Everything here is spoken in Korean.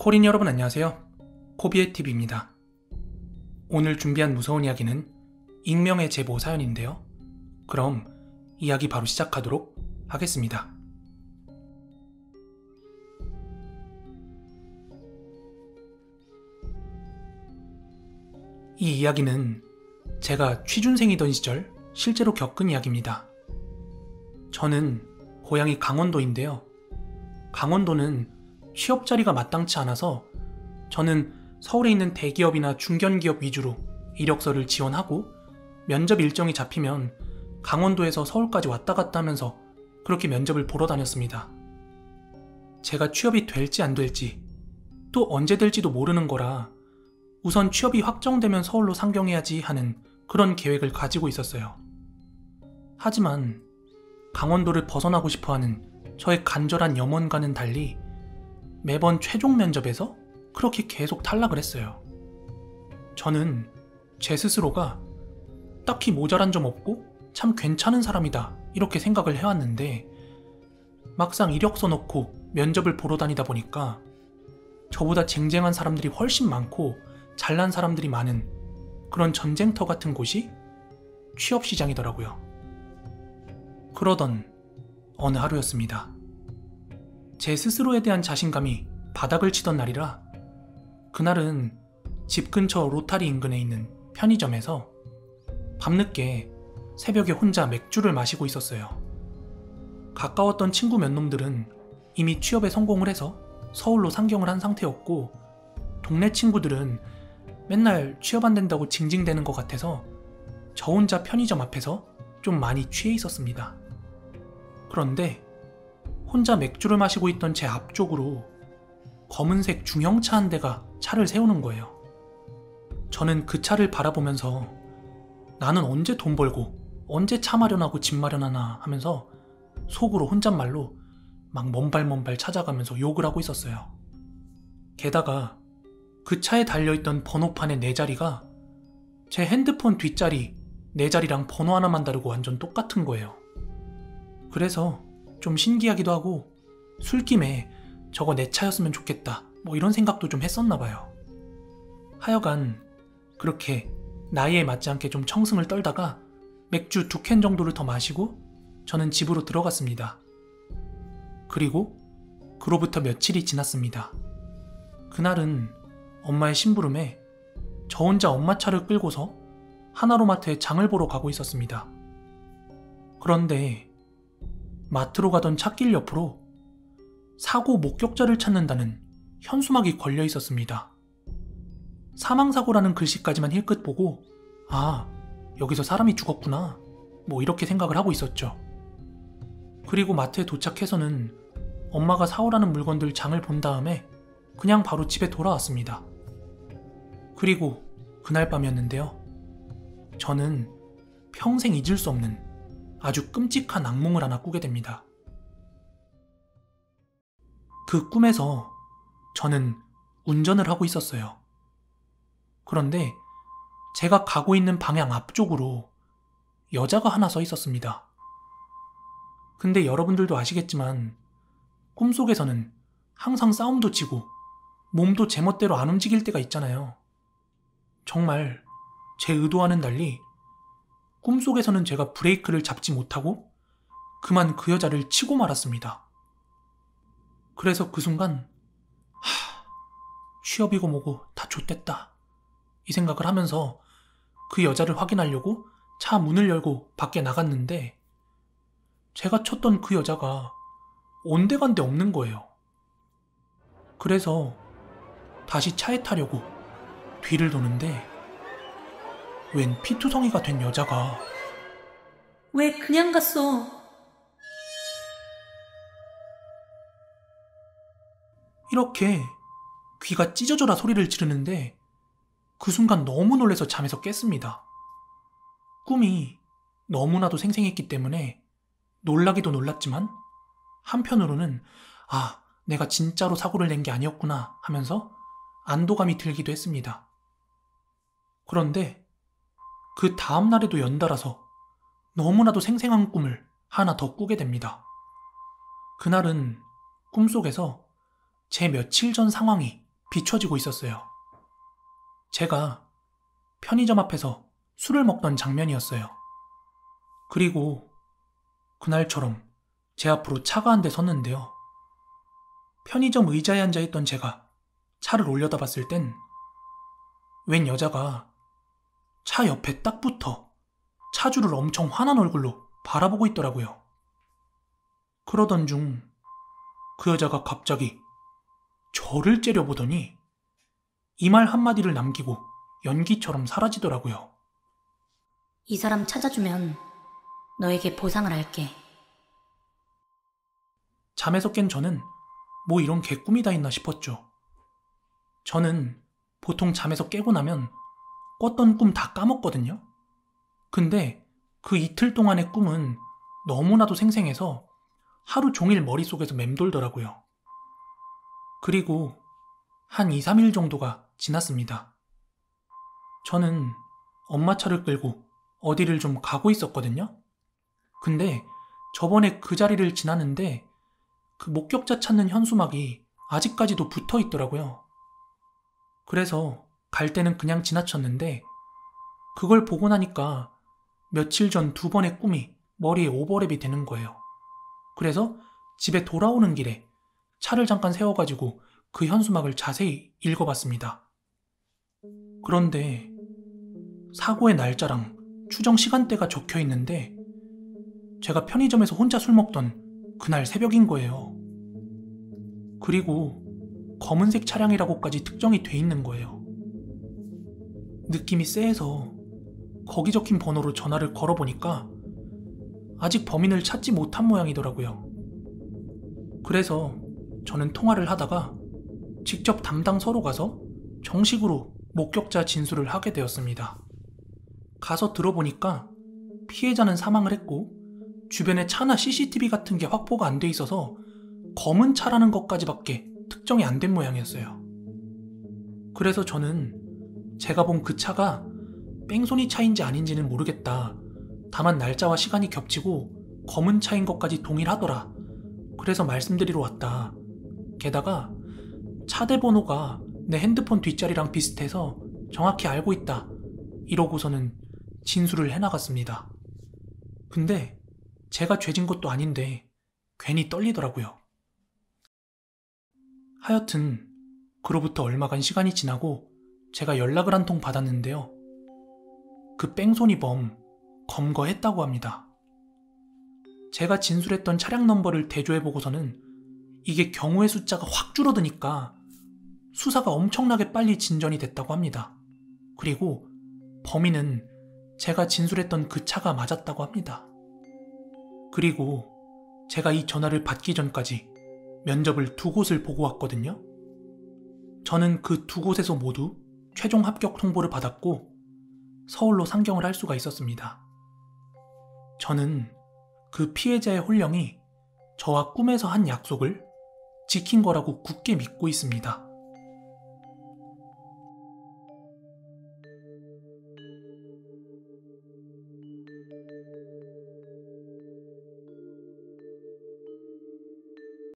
코린 여러분 안녕하세요. 코비의 TV입니다. 오늘 준비한 무서운 이야기는 익명의 제보 사연인데요. 그럼 이야기 바로 시작하도록 하겠습니다. 이 이야기는 제가 취준생이던 시절 실제로 겪은 이야기입니다. 저는 고향이 강원도인데요. 강원도는 취업 자리가 마땅치 않아서 저는 서울에 있는 대기업이나 중견기업 위주로 이력서를 지원하고 면접 일정이 잡히면 강원도에서 서울까지 왔다 갔다 하면서 그렇게 면접을 보러 다녔습니다. 제가 취업이 될지 안 될지 또 언제 될지도 모르는 거라 우선 취업이 확정되면 서울로 상경해야지 하는 그런 계획을 가지고 있었어요. 하지만 강원도를 벗어나고 싶어하는 저의 간절한 염원과는 달리 매번 최종 면접에서 그렇게 계속 탈락을 했어요. 저는 제 스스로가 딱히 모자란 점 없고 참 괜찮은 사람이다 이렇게 생각을 해왔는데 막상 이력서 넣고 면접을 보러 다니다 보니까 저보다 쟁쟁한 사람들이 훨씬 많고 잘난 사람들이 많은 그런 전쟁터 같은 곳이 취업시장이더라고요. 그러던 어느 하루였습니다. 제 스스로에 대한 자신감이 바닥을 치던 날이라 그날은 집 근처 로타리 인근에 있는 편의점에서 밤늦게 새벽에 혼자 맥주를 마시고 있었어요. 가까웠던 친구 몇 놈들은 이미 취업에 성공을 해서 서울로 상경을 한 상태였고 동네 친구들은 맨날 취업 안 된다고 징징대는 것 같아서 저 혼자 편의점 앞에서 좀 많이 취해 있었습니다. 그런데 혼자 맥주를 마시고 있던 제 앞쪽으로 검은색 중형차 한 대가 차를 세우는 거예요. 저는 그 차를 바라보면서 나는 언제 돈 벌고 언제 차 마련하고 집 마련하나 하면서 속으로 혼잣말로 막 먼발먼발 찾아가면서 욕을 하고 있었어요. 게다가 그 차에 달려있던 번호판의 4자리가 제 핸드폰 뒷자리 4자리랑 번호 하나만 다르고 완전 똑같은 거예요. 그래서 좀 신기하기도 하고 술김에 저거 내 차였으면 좋겠다 뭐 이런 생각도 좀 했었나 봐요. 하여간 그렇게 나이에 맞지 않게 좀 청승을 떨다가 맥주 2캔 정도를 더 마시고 저는 집으로 들어갔습니다. 그리고 그로부터 며칠이 지났습니다. 그날은 엄마의 심부름에 저 혼자 엄마 차를 끌고서 하나로마트에 장을 보러 가고 있었습니다. 그런데 마트로 가던 찻길 옆으로 사고 목격자를 찾는다는 현수막이 걸려 있었습니다. 사망사고라는 글씨까지만 힐끗 보고 아, 여기서 사람이 죽었구나 뭐 이렇게 생각을 하고 있었죠. 그리고 마트에 도착해서는 엄마가 사오라는 물건들 장을 본 다음에 그냥 바로 집에 돌아왔습니다. 그리고 그날 밤이었는데요. 저는 평생 잊을 수 없는 아주 끔찍한 악몽을 하나 꾸게 됩니다. 그 꿈에서 저는 운전을 하고 있었어요. 그런데 제가 가고 있는 방향 앞쪽으로 여자가 하나 서 있었습니다. 근데 여러분들도 아시겠지만 꿈속에서는 항상 싸움도 치고 몸도 제멋대로 안 움직일 때가 있잖아요. 정말 제 의도와는 달리 꿈속에서는 제가 브레이크를 잡지 못하고 그만 그 여자를 치고 말았습니다. 그래서 그 순간 취업이고 뭐고 다 좆됐다 이 생각을 하면서 그 여자를 확인하려고 차 문을 열고 밖에 나갔는데 제가 쳤던 그 여자가 온데간데 없는 거예요. 그래서 다시 차에 타려고 뒤를 도는데 웬 피투성이가 된 여자가 왜 그냥 갔어? 이렇게 귀가 찢어져라 소리를 지르는데 그 순간 너무 놀라서 잠에서 깼습니다. 꿈이 너무나도 생생했기 때문에 놀라기도 놀랐지만 한편으로는 아, 내가 진짜로 사고를 낸 게 아니었구나 하면서 안도감이 들기도 했습니다. 그런데 그 다음 날에도 연달아서 너무나도 생생한 꿈을 하나 더 꾸게 됩니다. 그날은 꿈속에서 제 며칠 전 상황이 비춰지고 있었어요. 제가 편의점 앞에서 술을 먹던 장면이었어요. 그리고 그날처럼 제 앞으로 차가 한 대 섰는데요. 편의점 의자에 앉아있던 제가 차를 올려다 봤을 땐 웬 여자가 차 옆에 딱 붙어 차주를 엄청 화난 얼굴로 바라보고 있더라고요. 그러던 중 그 여자가 갑자기 저를 째려보더니 이 말 한마디를 남기고 연기처럼 사라지더라고요. 이 사람 찾아주면 너에게 보상을 할게. 잠에서 깬 저는 뭐 이런 개꿈이 다 있나 싶었죠. 저는 보통 잠에서 깨고 나면 꿨던 꿈 다 까먹거든요. 근데 그 이틀 동안의 꿈은 너무나도 생생해서 하루 종일 머릿속에서 맴돌더라고요. 그리고 한 2, 3일 정도가 지났습니다. 저는 엄마 차를 끌고 어디를 좀 가고 있었거든요. 근데 저번에 그 자리를 지나는데 그 목격자 찾는 현수막이 아직까지도 붙어 있더라고요. 그래서 갈 때는 그냥 지나쳤는데 그걸 보고 나니까 며칠 전 2번의 꿈이 머리에 오버랩이 되는 거예요. 그래서 집에 돌아오는 길에 차를 잠깐 세워가지고 그 현수막을 자세히 읽어봤습니다. 그런데 사고의 날짜랑 추정 시간대가 적혀 있는데 제가 편의점에서 혼자 술 먹던 그날 새벽인 거예요. 그리고 검은색 차량이라고까지 특정이 돼 있는 거예요. 느낌이 쎄해서 거기 적힌 번호로 전화를 걸어보니까 아직 범인을 찾지 못한 모양이더라고요. 그래서 저는 통화를 하다가 직접 담당 서로 가서 정식으로 목격자 진술을 하게 되었습니다. 가서 들어보니까 피해자는 사망을 했고 주변에 차나 CCTV 같은 게 확보가 안 돼 있어서 검은 차라는 것까지밖에 특정이 안 된 모양이었어요. 그래서 저는 제가 본 그 차가 뺑소니 차인지 아닌지는 모르겠다. 다만 날짜와 시간이 겹치고 검은 차인 것까지 동일하더라. 그래서 말씀드리러 왔다. 게다가 차대 번호가 내 핸드폰 뒷자리랑 비슷해서 정확히 알고 있다. 이러고서는 진술을 해나갔습니다. 근데 제가 죄진 것도 아닌데 괜히 떨리더라고요. 하여튼 그로부터 얼마간 시간이 지나고 제가 연락을 한 통 받았는데요. 그 뺑소니범 검거했다고 합니다. 제가 진술했던 차량 넘버를 대조해보고서는 이게 경우의 숫자가 확 줄어드니까 수사가 엄청나게 빨리 진전이 됐다고 합니다. 그리고 범인은 제가 진술했던 그 차가 맞았다고 합니다. 그리고 제가 이 전화를 받기 전까지 면접을 2곳을 보고 왔거든요. 저는 그 2곳에서 모두 최종 합격 통보를 받았고 서울로 상경을 할 수가 있었습니다. 저는 그 피해자의 혼령이 저와 꿈에서 한 약속을 지킨 거라고 굳게 믿고 있습니다.